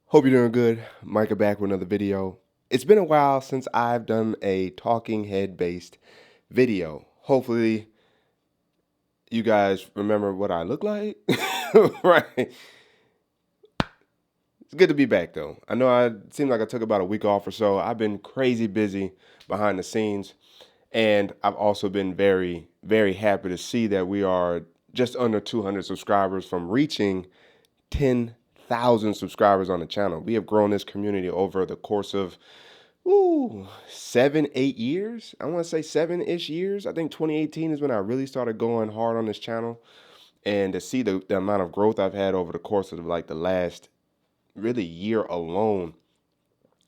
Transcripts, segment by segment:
Hope you're doing good. Micah back with another video. It's been a while since I've done a talking head based video. Hopefully you guys remember what I look like. Right. It's good to be back though. I know it seemed like I took about a week off or so. I've been crazy busy behind the scenes, and I've also been very, very happy to see that we are just under 200 subscribers from reaching 10,000 subscribers on the channel. We have grown this community over the course of 7, 8 years. I want to say 7-ish years. I think 2018 is when I really started going hard on this channel. And to see the amount of growth I've had over the course of like the last really year alone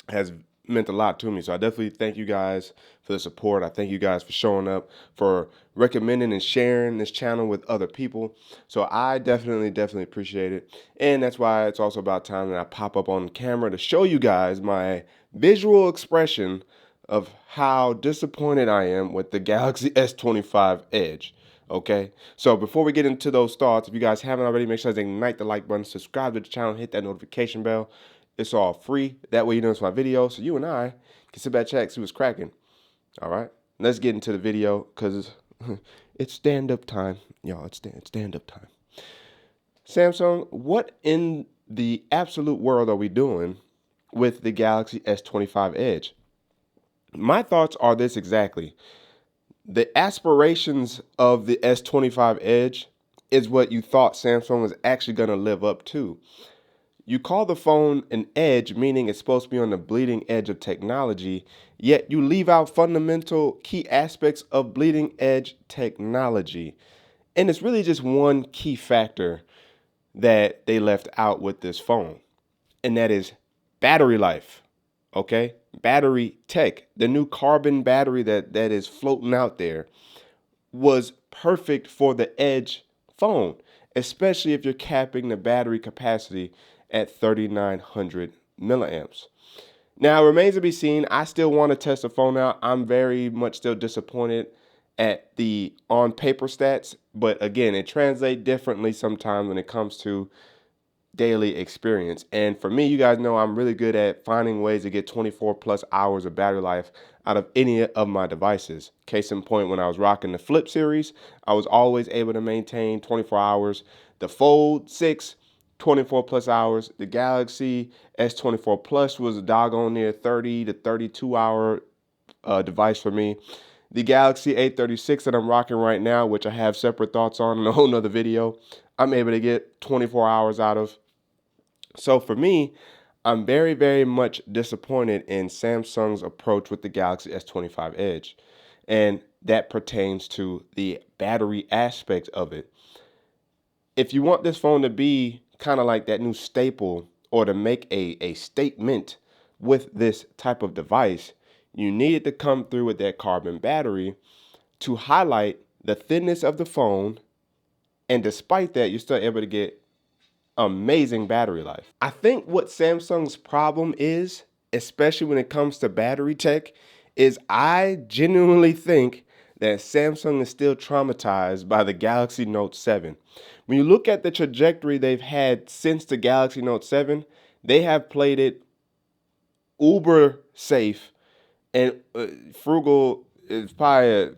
has meant a lot to me. So I definitely thank you guys for the support. I thank you guys for showing up, for recommending and sharing this channel with other people. So I definitely appreciate it. And that's why it's also about time that I pop up on camera to show you guys my visual expression of how disappointed I am with the Galaxy S25 Edge. Okay, so before we get into those thoughts, if you guys haven't already, make sure to ignite the like button, subscribe to the channel, hit that notification bell. It's all free. That way you notice my video, so you and I can sit back, check, see what's cracking. All right, let's get into the video because it's stand-up time, y'all. It's stand-up time. Samsung, what in the absolute world are we doing with the Galaxy S25 Edge? My thoughts are this exactly. The aspirations of the S25 Edge is what you thought Samsung was actually going to live up to. You call the phone an edge, meaning it's supposed to be on the bleeding edge of technology, yet you leave out fundamental key aspects of bleeding edge technology. And it's really just one key factor that they left out with this phone, and that is battery life. Okay? Battery tech, the new carbon battery that is floating out there, was perfect for the Edge phone, especially if you're capping the battery capacity at 3,900 milliamps. Now, it remains to be seen. I still want to test the phone out. I'm very much still disappointed at the on paper stats, but again, it translates differently sometimes when it comes to daily experience. And for me, you guys know I'm really good at finding ways to get 24 plus hours of battery life out of any of my devices. Case in point, when I was rocking the Flip series, I was always able to maintain 24 hours. The Fold 6, 24 plus hours. The Galaxy S24 Plus was a doggone near 30 to 32 hour device for me. The Galaxy A36 that I'm rocking right now, which I have separate thoughts on in a whole nother video, I'm able to get 24 hours out of. So for me, I'm very much disappointed in Samsung's approach with the Galaxy S25 Edge. And that pertains to the battery aspect of it. If you want this phone to be kind of like that new staple or to make a statement with this type of device, you needed to come through with that carbon battery to highlight the thinness of the phone. And despite that, you're still able to get amazing battery life. I think what Samsung's problem is, especially when it comes to battery tech, is I genuinely think that Samsung is still traumatized by the Galaxy Note 7. When you look at the trajectory they've had since the Galaxy Note 7, they have played it uber safe, and frugal is probably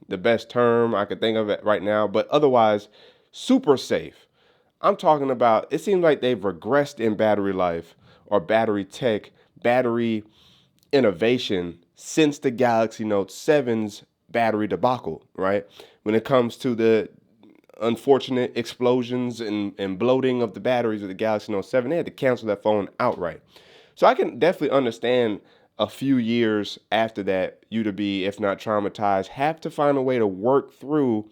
the best term I could think of it right now, but otherwise super safe. I'm talking about, it seems like they've regressed in battery life or battery tech, battery innovation since the Galaxy Note 7's battery debacle, right? When it comes to the unfortunate explosions and bloating of the batteries of the Galaxy Note 7, they had to cancel that phone outright. So I can definitely understand a few years after that, you to be, if not traumatized, have to find a way to work through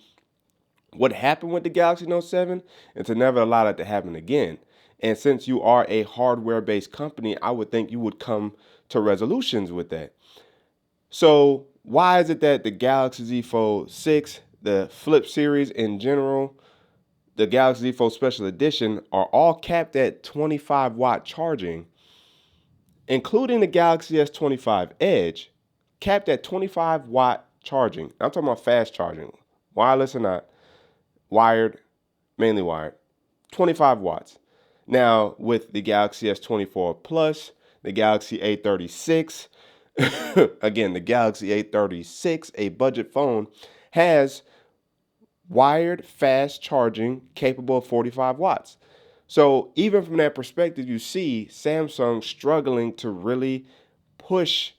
what happened with the Galaxy Note 7 and to never allow that to happen again. And since you are a hardware-based company, I would think you would come to resolutions with that. So why is it that the Galaxy Z Fold 6, the Flip series in general, the Galaxy Z Fold Special Edition are all capped at 25 watt charging, including the Galaxy S25 Edge, capped at 25 watt charging? I'm talking about fast charging, wireless or not. Wired, mainly wired, 25 watts. Now, with the Galaxy S24 Plus, the Galaxy A36, again, the Galaxy A36, a budget phone, has wired fast charging capable of 45 watts. So, even from that perspective, you see Samsung struggling to really push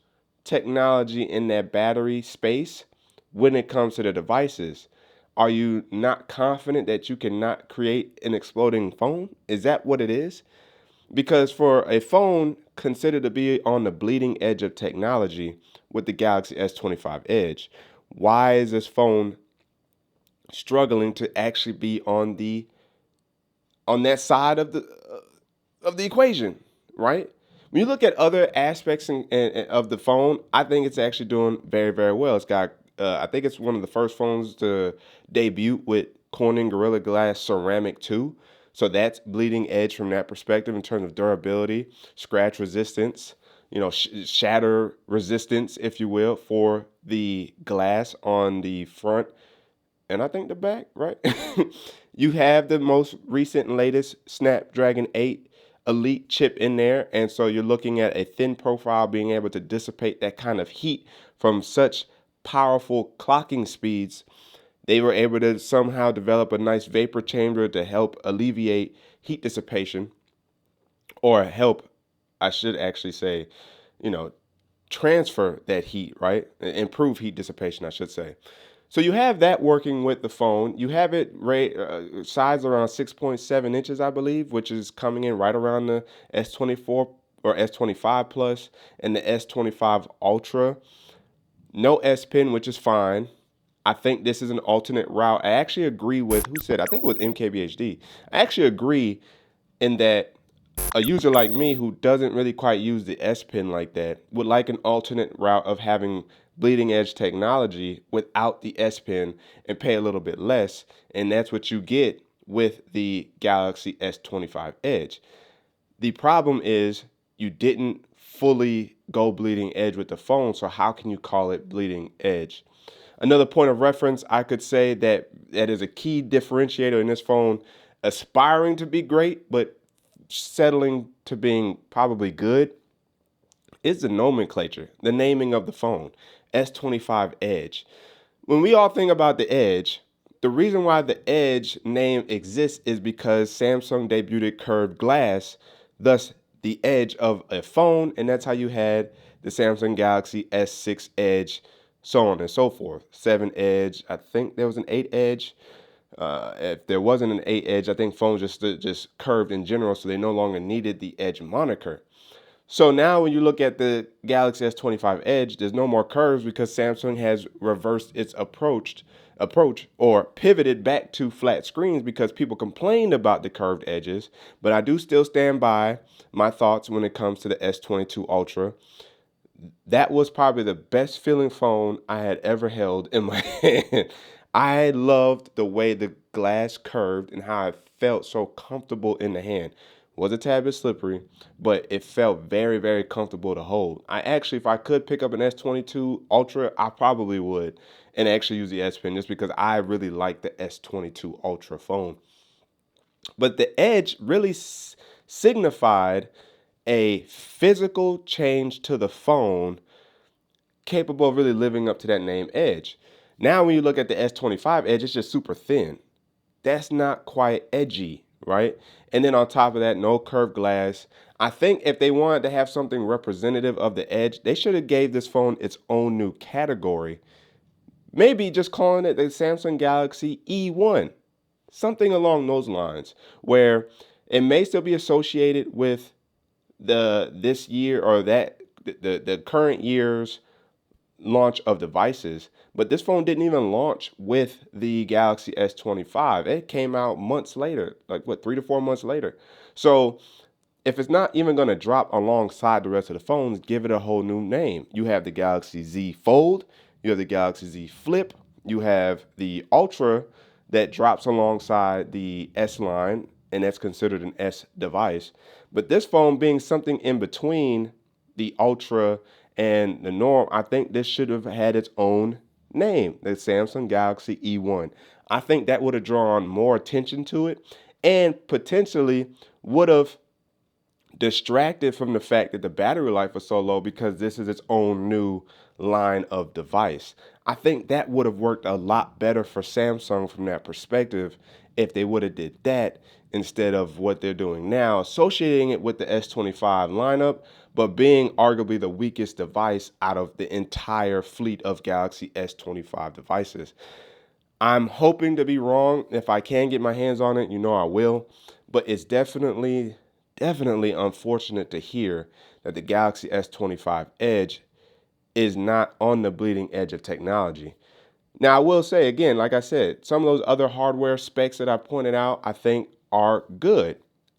technology in that battery space when it comes to the devices. Are you not confident that you cannot create an exploding phone? Is that what it is? Because for a phone considered to be on the bleeding edge of technology with the Galaxy S25 Edge, why is this phone struggling to actually be on that side of the equation, right? When you look at other aspects of the phone, I think it's actually doing very, very well. It's got, I think it's one of the first phones to debut with Corning Gorilla Glass Ceramic 2. So that's bleeding edge from that perspective in terms of durability, scratch resistance, shatter resistance, if you will, for the glass on the front and I think the back, right? You have the most recent and latest Snapdragon 8 Elite chip in there. And so you're looking at a thin profile being able to dissipate that kind of heat from such powerful clocking speeds. They were able to somehow develop a nice vapor chamber to help alleviate heat dissipation or help, I should actually say, you know, transfer that heat, right? Improve heat dissipation, I should say. So you have that working with the phone. You have it size around 6.7 inches, I believe, which is coming in right around the S24 or S25 Plus and the S25 Ultra. No S Pen, which is fine. I think this is an alternate route. I actually agree with who said, I think it was MKBHD. I actually agree in that a user like me who doesn't really quite use the S Pen like that would like an alternate route of having bleeding edge technology without the S Pen and pay a little bit less. And that's what you get with the Galaxy S25 Edge. The problem is you didn't fully go bleeding edge with the phone, so how can you call it bleeding edge? Another point of reference, I could say that is a key differentiator in this phone, aspiring to be great, but settling to being probably good, is the nomenclature, the naming of the phone, S25 Edge. When we all think about the Edge, the reason why the Edge name exists is because Samsung debuted curved glass, thus the edge of a phone, and that's how you had the Samsung Galaxy S6 Edge, so on and so forth. 7 Edge, I think there was an 8 Edge. If there wasn't an 8 Edge, I think phones just curved in general, so they no longer needed the Edge moniker. So now when you look at the Galaxy S25 Edge, there's no more curves because Samsung has reversed its approach or pivoted back to flat screens because people complained about the curved edges, but I do still stand by my thoughts when it comes to the S22 Ultra. That was probably the best feeling phone I had ever held in my hand. I loved the way the glass curved and how it felt so comfortable in the hand. Was a tad bit slippery, but it felt very, very comfortable to hold. I actually, if I could pick up an S22 Ultra, I probably would and actually use the S Pen just because I really like the S22 Ultra phone. But the Edge really signified a physical change to the phone capable of really living up to that name Edge. Now, when you look at the S25 Edge, it's just super thin. That's not quite edgy, right? And then on top of that, no curved glass. I think if they wanted to have something representative of the Edge, they should have gave this phone its own new category. Maybe just calling it the Samsung Galaxy E1, something along those lines, where it may still be associated with this year or the current year's launch of devices, but this phone didn't even launch with the Galaxy S25. It came out months later, like what, 3 to 4 months later. So if it's not even going to drop alongside the rest of the phones, give it a whole new name. You have the Galaxy Z Fold, you have the Galaxy Z Flip, you have the Ultra that drops alongside the S line, and that's considered an S device. But this phone being something in between the Ultra and the norm, I think this should have had its own name, the Samsung Galaxy E1. I think that would have drawn more attention to it, and potentially would have distracted from the fact that the battery life was so low because this is its own new line of device. I think that would have worked a lot better for Samsung from that perspective if they would have did that instead of what they're doing now, associating it with the S25 lineup, but being arguably the weakest device out of the entire fleet of Galaxy S25 devices. I'm hoping to be wrong. If I can get my hands on it, I will. But it's definitely unfortunate to hear that the Galaxy S25 Edge is not on the bleeding edge of technology. Now, I will say again, like I said, some of those other hardware specs that I pointed out, I think are good.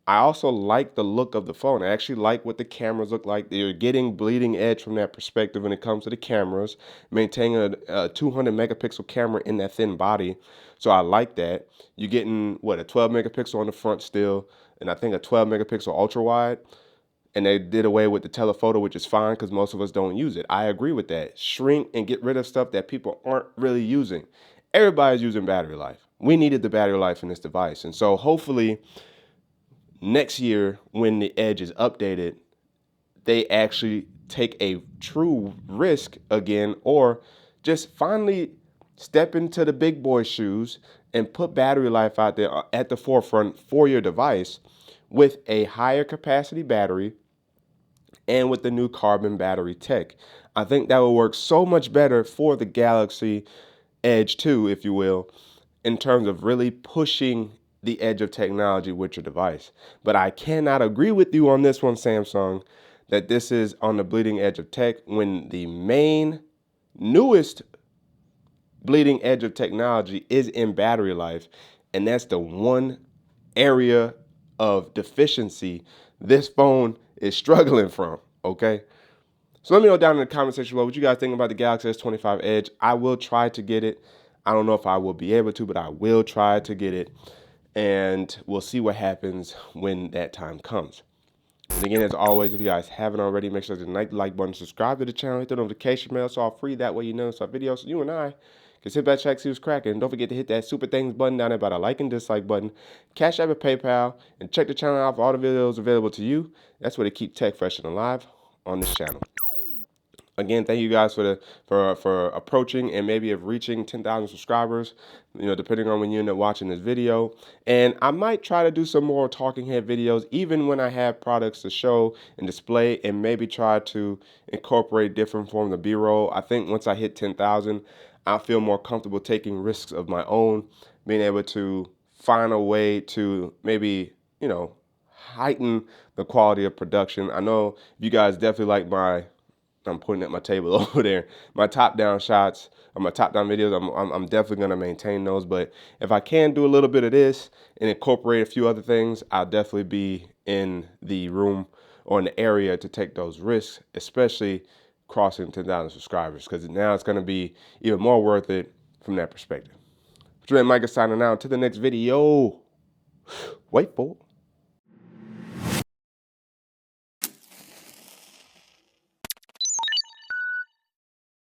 I also like the look of the phone. I actually like what the cameras look like. They're getting bleeding edge from that perspective when it comes to the cameras, maintaining a 200 megapixel camera in that thin body. So I like that. You're getting, a 12 megapixel on the front still, and I think a 12 megapixel ultra wide. And they did away with the telephoto, which is fine because most of us don't use it. I agree with that. Shrink and get rid of stuff that people aren't really using. Everybody's using battery life. We needed the battery life in this device. And so hopefully next year when the Edge is updated, they actually take a true risk again, or just finally step into the big boy shoes and put battery life out there at the forefront for your device with a higher capacity battery and with the new carbon battery tech. I think that will work so much better for the Galaxy Edge 2, if you will, in terms of really pushing the edge of technology with your device. But I cannot agree with you on this one, Samsung, that this is on the bleeding edge of tech when the main, newest bleeding edge of technology is in battery life. And that's the one area of deficiency this phone is struggling from, okay? So let me know down in the comment section below what you guys think about the Galaxy S25 Edge. I will try to get it. I don't know if I will be able to, but I will try to get it. And we'll see what happens when that time comes. And again, as always, if you guys haven't already, make sure to hit the like button, subscribe to the channel, hit the notification bell, so all free. That way you know it's our videos. So you and I can sit back, check, see what's cracking. And don't forget to hit that super things button down there by the like and dislike button. Cash App or PayPal, and check the channel out for all the videos available to you. That's where they keep tech fresh and alive on this channel. Again, thank you guys for approaching and maybe of reaching 10,000 subscribers, depending on when you end up watching this video. And I might try to do some more talking head videos, even when I have products to show and display, and maybe try to incorporate different forms of B-roll. I think once I hit 10,000, I'll feel more comfortable taking risks of my own, being able to find a way to maybe, heighten the quality of production. I know you guys definitely like I'm pointing at my table over there, my top-down shots or my top-down videos. I'm definitely going to maintain those. But if I can do a little bit of this and incorporate a few other things, I'll definitely be in the room or in the area to take those risks, especially crossing 10,000 subscribers, because now it's going to be even more worth it from that perspective. Micah signing out. To the next video. Wait for it.